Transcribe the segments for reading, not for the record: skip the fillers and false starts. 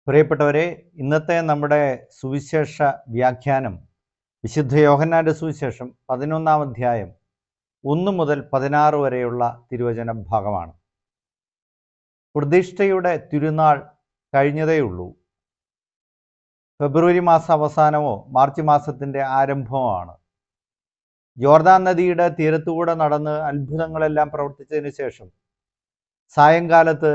പ്രിയപ്പെട്ടവരെ, ഇന്നത്തെ നമ്മുടെ സുവിശേഷ വ്യാഖ്യാനം വിശുദ്ധ യോഹന്നാന്റെ സുവിശേഷം 11-ാം അധ്യായം 1 മുതൽ 16 വരെയുള്ള തിരുവചന ഭാഗമാണ്. പ്രതിഷ്ഠയുടെ തിരുനാൾ കഴിഞ്ഞതേയുള്ളൂ. ഫെബ്രുവരി മാസ അവസാനമോ മാർച്ച് മാസത്തിൻ്റെ ആരംഭമോ ആണ്. ജോർദാൻ നദിയുടെ തീരത്തുകൂടെ നടന്ന് അത്ഭുതങ്ങളെല്ലാം പ്രവർത്തിച്ചതിന് ശേഷം സായങ്കാലത്ത്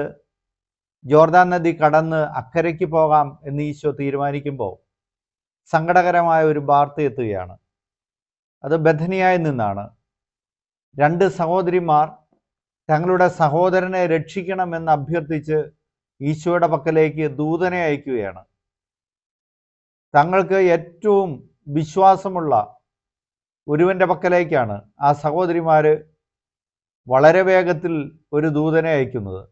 ജോർദാൻ നദി കടന്ന് അക്കരയ്ക്ക് പോകാം എന്ന് ഈശോ തീരുമാനിക്കുമ്പോൾ സങ്കടകരമായ ഒരു വാർത്ത എത്തുകയാണ്. അത് ബഥനിയായിൽ നിന്നാണ്. 2 സഹോദരിമാർ തങ്ങളുടെ സഹോദരനെ രക്ഷിക്കണമെന്ന് അഭ്യർത്ഥിച്ച് ഈശോയുടെ പക്കലേക്ക് ദൂതനെ അയക്കുകയാണ്. തങ്ങൾക്ക് ഏറ്റവും വിശ്വാസമുള്ള ഒരുവൻ്റെ പക്കലേക്കാണ് ആ സഹോദരിമാർ വളരെ വേഗത്തിൽ ഒരു ദൂതനെ അയക്കുന്നത്.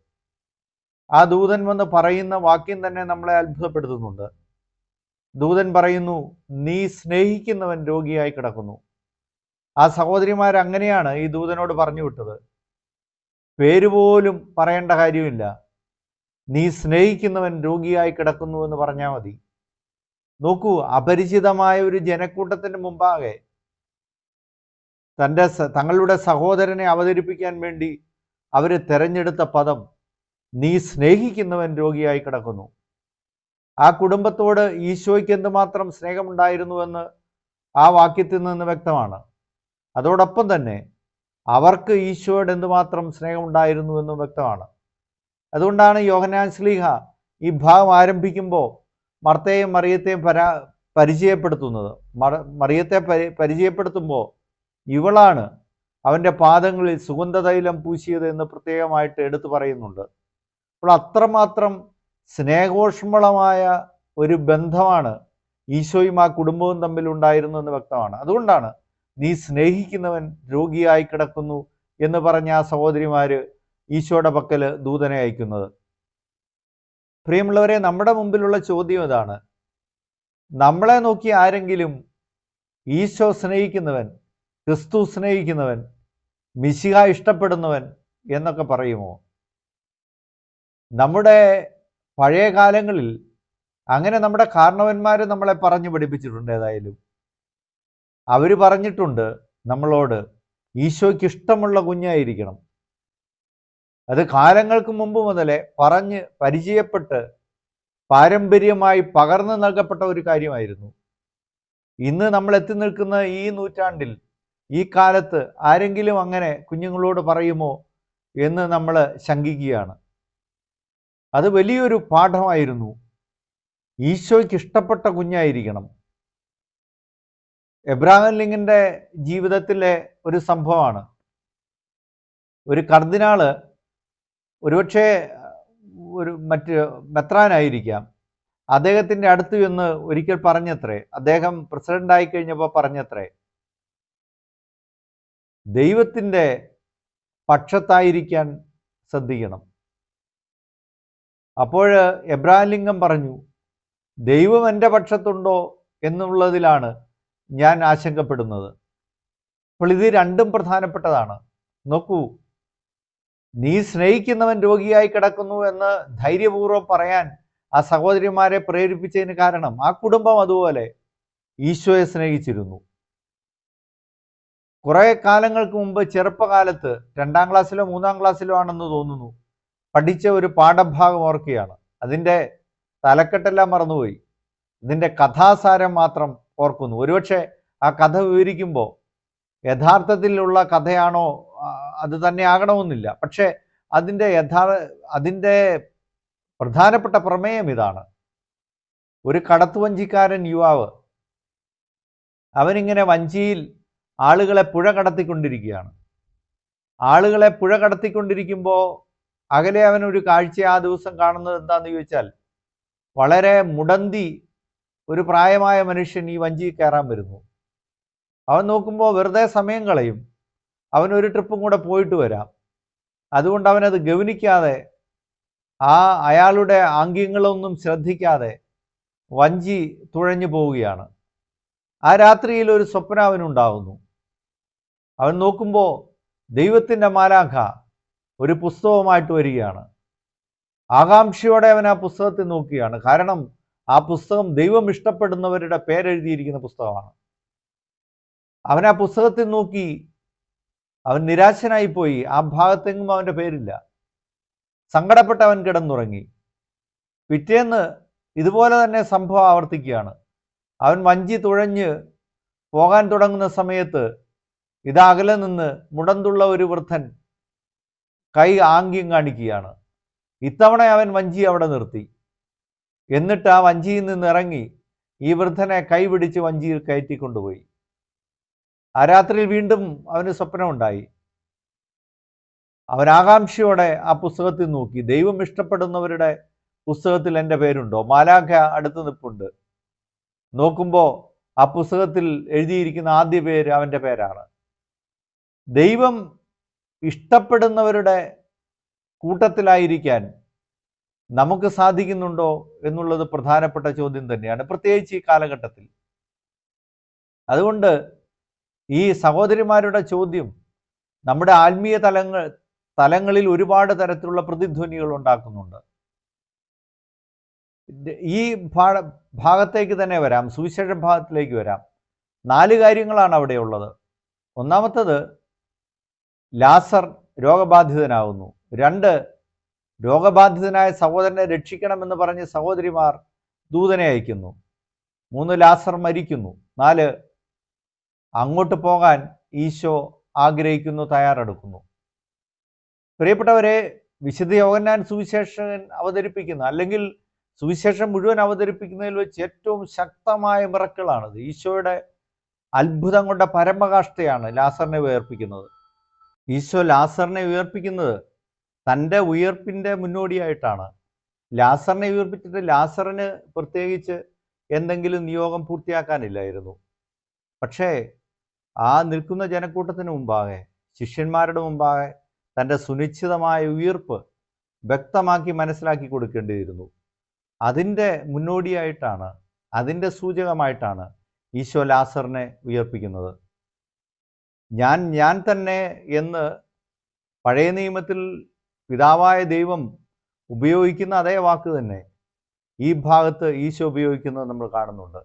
ആ ദൂതൻ വന്ന് പറയുന്ന വാക്യം തന്നെ നമ്മളെ അത്ഭുതപ്പെടുത്തുന്നുണ്ട്. ദൂതൻ പറയുന്നു, നീ സ്നേഹിക്കുന്നവൻ രോഗിയായി കിടക്കുന്നു. ആ സഹോദരിമാർ അങ്ങനെയാണ് ഈ ദൂതനോട് പറഞ്ഞു വിട്ടത്. പേര് പോലും പറയേണ്ട കാര്യമില്ല, നീ സ്നേഹിക്കുന്നവൻ രോഗിയായി കിടക്കുന്നു എന്ന് പറഞ്ഞാൽ മതി. നോക്കൂ, അപരിചിതമായ ഒരു ജനക്കൂട്ടത്തിന് മുമ്പാകെ തങ്ങളുടെ സഹോദരനെ അവതരിപ്പിക്കാൻ വേണ്ടി അവർ തിരഞ്ഞെടുത്ത പദം നീ സ്നേഹിക്കുന്നവൻ രോഗിയായി കിടക്കുന്നു. ആ കുടുംബത്തോട് ഈശോയ്ക്ക് എന്തുമാത്രം സ്നേഹമുണ്ടായിരുന്നുവെന്ന് ആ വാക്യത്തിൽ നിന്ന് വ്യക്തമാണ്. അതോടൊപ്പം തന്നെ അവർക്ക് ഈശോയോട് എന്തുമാത്രം സ്നേഹമുണ്ടായിരുന്നുവെന്നും വ്യക്തമാണ്. അതുകൊണ്ടാണ് യോഹന്നാൻ ശ്ലീഹ ഈ ഭാഗം ആരംഭിക്കുമ്പോൾ മർത്തയെയും മറിയത്തെയും പരിചയപ്പെടുത്തുന്നത്. മറിയത്തെ പരിചയപ്പെടുത്തുമ്പോൾ ഇവളാണ് അവൻ്റെ പാദങ്ങളിൽ സുഗന്ധതൈലം പൂശിയത് എന്ന് പ്രത്യേകമായിട്ട് എടുത്തു പറയുന്നുണ്ട്. അപ്പോൾ അത്രമാത്രം സ്നേഹോഷ്മളമായ ഒരു ബന്ധമാണ് ഈശോയും ആ കുടുംബവും തമ്മിൽ ഉണ്ടായിരുന്നു എന്ന് വ്യക്തമാണ്. അതുകൊണ്ടാണ് നീ സ്നേഹിക്കുന്നവൻ രോഗിയായി കിടക്കുന്നു എന്ന് പറഞ്ഞ ആ സഹോദരിമാർ ഈശോയുടെ പക്കൽ ദൂതനെ അയക്കുന്നത്. പ്രിയമുള്ളവരെ, നമ്മുടെ മുമ്പിലുള്ള ചോദ്യം ഇതാണ്: നമ്മളെ നോക്കി ആരെങ്കിലും ഈശോ സ്നേഹിക്കുന്നവൻ, ക്രിസ്തു സ്നേഹിക്കുന്നവൻ, മിശിഹ ഇഷ്ടപ്പെടുന്നവൻ എന്നൊക്കെ പറയുമോ? നമ്മുടെ പഴയ കാലങ്ങളിൽ അങ്ങനെ നമ്മുടെ കാരണവന്മാർ നമ്മളെ പറഞ്ഞു പഠിപ്പിച്ചിട്ടുണ്ട്. ഏതായാലും അവർ പറഞ്ഞിട്ടുണ്ട് നമ്മളോട്, ഈശോയ്ക്ക് ഇഷ്ടമുള്ള കുഞ്ഞായിരിക്കണം. അത് കാലങ്ങൾക്ക് മുമ്പ് മുതലേ പറഞ്ഞ് പരിചയപ്പെട്ട് പാരമ്പര്യമായി പകർന്നു നൽകപ്പെട്ട ഒരു കാര്യമായിരുന്നു. ഇന്ന് നമ്മൾ എത്തി നിൽക്കുന്ന ഈ നൂറ്റാണ്ടിൽ, ഈ കാലത്ത് ആരെങ്കിലും അങ്ങനെ കുഞ്ഞുങ്ങളോട് പറയുമോ എന്ന് നമ്മൾ ശങ്കിക്കുകയാണ്. അത് വലിയൊരു പാഠമായിരുന്നു. ഈശോയ്ക്ക് ഇഷ്ടപ്പെട്ട കുഞ്ഞായിരിക്കണം. എബ്രഹാം ലിങ്കൻ്റെ ജീവിതത്തിലെ ഒരു സംഭവമാണ്. ഒരു കർദിനാള്, ഒരുപക്ഷെ മറ്റ് മെത്രാനായിരിക്കാം, അദ്ദേഹത്തിൻ്റെ അടുത്ത് ചെന്ന് ഒരിക്കൽ പറഞ്ഞത്രേ, അദ്ദേഹം പ്രസിഡൻ്റായി കഴിഞ്ഞപ്പോൾ പറഞ്ഞത്രേ, ദൈവത്തിൻ്റെ പക്ഷത്തായിരിക്കാൻ ശ്രദ്ധിക്കണം. അപ്പോൾ എബ്രഹാം ലിങ്കൻ പറഞ്ഞു, ദൈവം എൻ്റെ പക്ഷത്തുണ്ടോ എന്നുള്ളതിലാണ് ഞാൻ ആശങ്കപ്പെടുന്നത്. അപ്പോൾ ഇത് രണ്ടും പ്രധാനപ്പെട്ടതാണ്. നോക്കൂ, നീ സ്നേഹിക്കുന്നവൻ രോഗിയായി കിടക്കുന്നു എന്ന് ധൈര്യപൂർവ്വം പറയാൻ ആ സഹോദരിമാരെ പ്രേരിപ്പിച്ചതിന് കാരണം ആ കുടുംബം അതുപോലെ ഈശോയെ സ്നേഹിച്ചിരുന്നു. കുറേ കാലങ്ങൾക്ക് മുമ്പ് ചെറുപ്പകാലത്ത് 2-ാം ക്ലാസ്സിലോ 3-ാം ക്ലാസ്സിലോ ആണെന്ന് തോന്നുന്നു, പഠിച്ച ഒരു പാഠഭാഗം ഓർക്കുകയാണ്. അതിൻ്റെ തലക്കെട്ടെല്ലാം മറന്നുപോയി, ഇതിൻ്റെ കഥാസാരം മാത്രം ഓർക്കുന്നു. ഒരുപക്ഷെ ആ കഥ വിവരിക്കുമ്പോൾ യഥാർത്ഥത്തിലുള്ള കഥയാണോ അത് തന്നെ ആകണമെന്നില്ല. പക്ഷേ അതിൻ്റെ പ്രധാനപ്പെട്ട പ്രമേയം ഇതാണ്: ഒരു കടത്തുവഞ്ചിക്കാരൻ യുവാവ്, അവനിങ്ങനെ വഞ്ചിയിൽ ആളുകളെ പുഴ കടത്തിക്കൊണ്ടിരിക്കുകയാണ്. ആളുകളെ പുഴ കടത്തിക്കൊണ്ടിരിക്കുമ്പോൾ അകലെ അവനൊരു കാഴ്ച ആ ദിവസം കാണുന്നത് എന്താണെന്ന് ചോദിച്ചാൽ, വളരെ മുടന്തി ഒരു പ്രായമായ മനുഷ്യൻ ഈ വഞ്ചിയിൽ കയറാൻ വരുന്നു. അവൻ നോക്കുമ്പോൾ വെറുതെ സമയം കളയും, അവനൊരു ട്രിപ്പും കൂടെ പോയിട്ട് വരാം. അതുകൊണ്ട് അവനത് ഗവനിക്കാതെ, അയാളുടെ ആംഗ്യങ്ങളൊന്നും ശ്രദ്ധിക്കാതെ വഞ്ചി തുഴഞ്ഞു പോവുകയാണ്. ആ രാത്രിയിൽ ഒരു സ്വപ്നം അവനുണ്ടാകുന്നു. അവൻ നോക്കുമ്പോൾ ദൈവത്തിൻ്റെ മാലാഖ ഒരു പുസ്തകവുമായിട്ട് വരികയാണ്. ആകാംക്ഷയോടെ അവൻ ആ പുസ്തകത്തിൽ നോക്കിയാണ്. കാരണം ആ പുസ്തകം ദൈവം ഇഷ്ടപ്പെടുന്നവരുടെ പേരെഴുതിയിരിക്കുന്ന പുസ്തകമാണ്. അവൻ ആ പുസ്തകത്തിൽ നോക്കി, അവൻ നിരാശനായിപ്പോയി. ആ ഭാഗത്തെങ്ങും അവൻ്റെ പേരില്ല. സങ്കടപ്പെട്ട് അവൻ കിടന്നുറങ്ങി. പിറ്റേന്ന് ഇതുപോലെ തന്നെ സംഭവം ആവർത്തിക്കുകയാണ്. അവൻ വഞ്ചി തുഴഞ്ഞ് പോകാൻ തുടങ്ങുന്ന സമയത്ത് ഇതാ അകലെ നിന്ന് മുടന്തുള്ള ഒരു വൃദ്ധൻ കൈ ആംഗ്യം കാണിക്കുകയാണ്. ഇത്തവണ അവൻ വഞ്ചി അവിടെ നിർത്തി. എന്നിട്ട് ആ വഞ്ചിയിൽ നിന്ന് ഇറങ്ങി ഈ വൃദ്ധനെ കൈപിടിച്ച് വഞ്ചിയിൽ കയറ്റിക്കൊണ്ടുപോയി. ആ രാത്രിയിൽ വീണ്ടും അവന് സ്വപ്നമുണ്ടായി. അവൻ ആകാംക്ഷയോടെ ആ പുസ്തകത്തിൽ നോക്കി. ദൈവം ഇഷ്ടപ്പെടുന്നവരുടെ പുസ്തകത്തിൽ എൻ്റെ പേരുണ്ടോ? മാലാഖ അടുത്ത് നിൽപ്പുണ്ട്. നോക്കുമ്പോൾ ആ പുസ്തകത്തിൽ എഴുതിയിരിക്കുന്ന ആദ്യ പേര് അവൻ്റെ പേരാണ്. ദൈവം ഇഷ്ടപ്പെടുന്നവരുടെ കൂട്ടത്തിലായിരിക്കാൻ നമുക്ക് സാധിക്കുന്നുണ്ടോ എന്നുള്ളത് പ്രധാനപ്പെട്ട ചോദ്യം തന്നെയാണ്, പ്രത്യേകിച്ച് ഈ കാലഘട്ടത്തിൽ. അതുകൊണ്ട് ഈ സഹോദരിമാരുടെ ചോദ്യം നമ്മുടെ ആത്മീയ തലങ്ങളിൽ ഒരുപാട് തരത്തിലുള്ള പ്രതിധ്വനികൾ ഉണ്ടാക്കുന്നുണ്ട്. ഈ ഭാഗത്തേക്ക് തന്നെ വരാം, സുവിശേഷ ഭാഗത്തിലേക്ക് വരാം. 4 കാര്യങ്ങളാണ് അവിടെ ഉള്ളത്. ഒന്നാമത്തത്, ലാസർ രോഗബാധിതനാകുന്നു. 2, രോഗബാധിതനായ സഹോദരനെ രക്ഷിക്കണമെന്ന് പറഞ്ഞ് സഹോദരിമാർ ദൂതനെ അയക്കുന്നു. 3, ലാസർ മരിക്കുന്നു. 4, അങ്ങോട്ട് പോകാൻ ഈശോ ആഗ്രഹിക്കുന്നു, തയ്യാറെടുക്കുന്നു. പ്രിയപ്പെട്ടവരെ, വിശുദ്ധ യോഹന്നാൻ സുവിശേഷൻ അവതരിപ്പിക്കുന്ന, അല്ലെങ്കിൽ സുവിശേഷം മുഴുവൻ അവതരിപ്പിക്കുന്നതിൽ വെച്ച് ഏറ്റവും ശക്തമായ മിറക്കിളാണിത്. ഈശോയുടെ അത്ഭുതം കൊണ്ട് പരമകാഷ്ഠയാണ് ലാസറിനെ ഉയർപ്പിക്കുന്നത്. ഈശോ ലാസറിനെ ഉയർപ്പിക്കുന്നത് തൻ്റെ ഉയർപ്പിൻ്റെ മുന്നോടിയായിട്ടാണ്. ലാസറിനെ ഉയർപ്പിച്ചിട്ട് ലാസറിന് പ്രത്യേകിച്ച് എന്തെങ്കിലും നിയോഗം പൂർത്തിയാക്കാനില്ലായിരുന്നു. പക്ഷേ ആ നിൽക്കുന്ന ജനക്കൂട്ടത്തിന് മുമ്പാകെ, ശിഷ്യന്മാരുടെ മുമ്പാകെ തൻ്റെ സുനിശ്ചിതമായ ഉയർപ്പ് വ്യക്തമാക്കി മനസ്സിലാക്കി കൊടുക്കേണ്ടിയിരുന്നു. അതിൻ്റെ മുന്നോടിയായിട്ടാണ്, അതിൻ്റെ സൂചകമായിട്ടാണ് ഈശോ ലാസറിനെ ഉയർപ്പിക്കുന്നത്. ഞാൻ തന്നെ എന്ന് പഴയ നിയമത്തിൽ പിതാവായ ദൈവം ഉപയോഗിക്കുന്ന അതേ വാക്ക് തന്നെ ഈ ഭാഗത്ത് ഈശോ ഉപയോഗിക്കുന്നത് നമ്മൾ കാണുന്നുണ്ട്.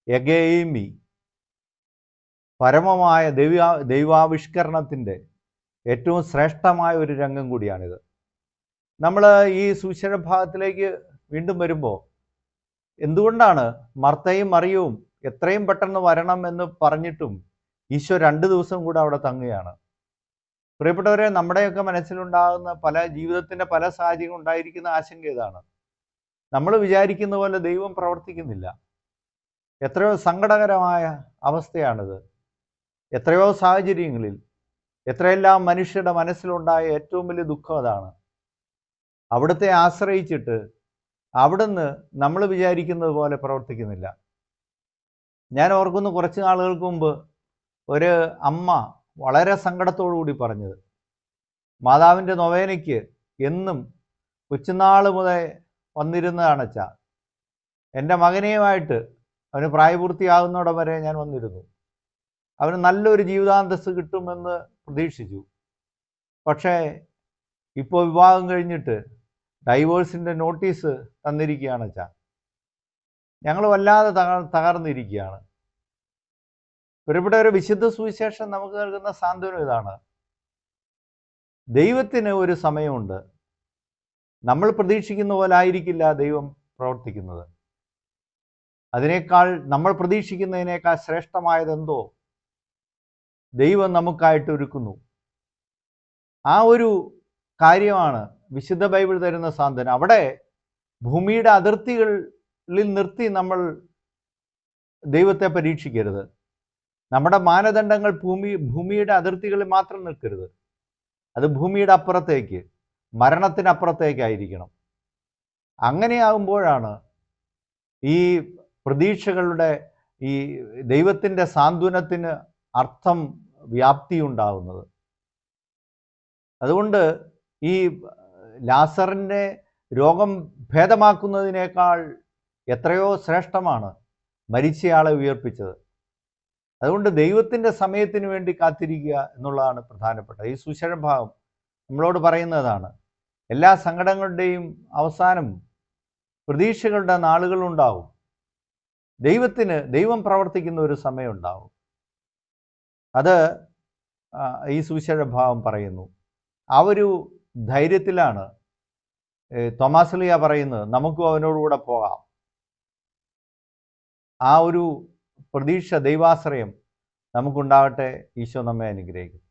എഗേമി, പരമമായ ദൈവാവിഷ്കരണത്തിൻ്റെ ഏറ്റവും ശ്രേഷ്ഠമായ ഒരു രംഗം കൂടിയാണിത്. നമ്മൾ ഈ സുവിശേഷ ഭാഗത്തിലേക്ക് വീണ്ടും വരുമ്പോൾ എന്തുകൊണ്ടാണ് മർത്തയും മറിയവും എത്രയും പെട്ടെന്ന് വരണം എന്ന് പറഞ്ഞിട്ടും ഈശോ 2 ദിവസം കൂടെ അവിടെ തങ്ങുകയാണ്? പ്രിയപ്പെട്ടവരെ, നമ്മുടെയൊക്കെ മനസ്സിലുണ്ടാകുന്ന ജീവിതത്തിൻ്റെ പല സാഹചര്യങ്ങൾ ഉണ്ടായിരിക്കുന്ന ആശങ്ക ഇതാണ്. നമ്മൾ വിചാരിക്കുന്ന പോലെ ദൈവം പ്രവർത്തിക്കുന്നില്ല. എത്രയോ സങ്കടകരമായ അവസ്ഥയാണിത്. എത്രയോ സാഹചര്യങ്ങളിൽ എത്രയെല്ലാം മനുഷ്യരുടെ മനസ്സിലുണ്ടായ ഏറ്റവും വലിയ ദുഃഖം അതാണ്. അവിടുത്തെ ആശ്രയിച്ചിട്ട് അവിടുന്ന് നമ്മൾ വിചാരിക്കുന്നത് പോലെ പ്രവർത്തിക്കുന്നില്ല. ഞാൻ ഓർക്കുന്നു, കുറച്ച് നാളുകൾക്ക് മുമ്പ് ഒരു അമ്മ വളരെ സങ്കടത്തോടു കൂടി പറഞ്ഞത്, മാതാവിൻ്റെ നൊവേനയ്ക്ക് എന്നും കൊച്ചുനാൾ മുതൽ വന്നിരുന്നതാണ് അച്ഛാ. എൻ്റെ മകനെയുമായിട്ട് അവന് പ്രായപൂർത്തിയാകുന്നിടം വരെ ഞാൻ വന്നിരുന്നു. അവന് നല്ലൊരു ജീവിതാന്തസ്സ് കിട്ടുമെന്ന് പ്രതീക്ഷിച്ചു. പക്ഷേ ഇപ്പോൾ വിവാഹം കഴിഞ്ഞിട്ട് ഡൈവേഴ്സിൻ്റെ നോട്ടീസ് തന്നിരിക്കുകയാണ് അച്ഛാ. ഞങ്ങൾ വല്ലാതെ തകർന്നിരിക്കുകയാണ്. ഒരു വിശുദ്ധ സുവിശേഷം നമുക്ക് നൽകുന്ന സാന്ത്വനം ഇതാണ്. ദൈവത്തിന് ഒരു സമയമുണ്ട്. നമ്മൾ പ്രതീക്ഷിക്കുന്ന പോലെ ആയിരിക്കില്ല ദൈവം പ്രവർത്തിക്കുന്നത്. നമ്മൾ പ്രതീക്ഷിക്കുന്നതിനേക്കാൾ ശ്രേഷ്ഠമായതെന്തോ ദൈവം നമുക്കായിട്ട് ഒരുക്കുന്നു. ആ ഒരു കാര്യമാണ് വിശുദ്ധ ബൈബിൾ തരുന്ന സാന്ത്വനം. അവിടെ ഭൂമിയുടെ അതിർത്തികളിൽ നിർത്തി നമ്മൾ ദൈവത്തെ പരീക്ഷിക്കരുത്. നമ്മുടെ മാനദണ്ഡങ്ങൾ ഭൂമിയുടെ അതിർത്തികളിൽ മാത്രം നിൽക്കരുത്. അത് ഭൂമിയുടെ അപ്പുറത്തേക്ക്, മരണത്തിനപ്പുറത്തേക്കായിരിക്കണം. അങ്ങനെയാകുമ്പോഴാണ് ഈ പ്രതീക്ഷകളുടെ, ഈ ദൈവത്തിൻ്റെ സാന്ത്വനത്തിന് അർത്ഥം, വ്യാപ്തി ഉണ്ടാകുന്നത്. അതുകൊണ്ട് ഈ ലാസറിൻ്റെ രോഗം ഭേദമാക്കുന്നതിനേക്കാൾ എത്രയോ ശ്രേഷ്ഠമാണ് മരിച്ചയാളെ ഉയർപ്പിച്ചത്. അതുകൊണ്ട് ദൈവത്തിൻ്റെ സമയത്തിന് വേണ്ടി കാത്തിരിക്കുക എന്നുള്ളതാണ് പ്രധാനപ്പെട്ട. ഈ സുവിശേഷ ഭാഗം നമ്മളോട് പറയുന്നതാണ്. എല്ലാ സങ്കടങ്ങളുടെയും അവസാനം പ്രതീക്ഷകളുടെ നാളുകളുണ്ടാവും. ദൈവം പ്രവർത്തിക്കുന്ന ഒരു സമയമുണ്ടാവും. അത് ഈ സുവിശേഷ ഭാവം പറയുന്നു. ആ ഒരു ധൈര്യത്തിലാണ് തോമാസ്ലിയ പറയുന്നത്, നമുക്കും അവനോടുകൂടെ പോകാം. ആ ഒരു പ്രതീക്ഷ, ദൈവാശ്രയം നമുക്കുണ്ടാകട്ടെ. ഈശോ നമ്മെ അനുഗ്രഹിക്കും.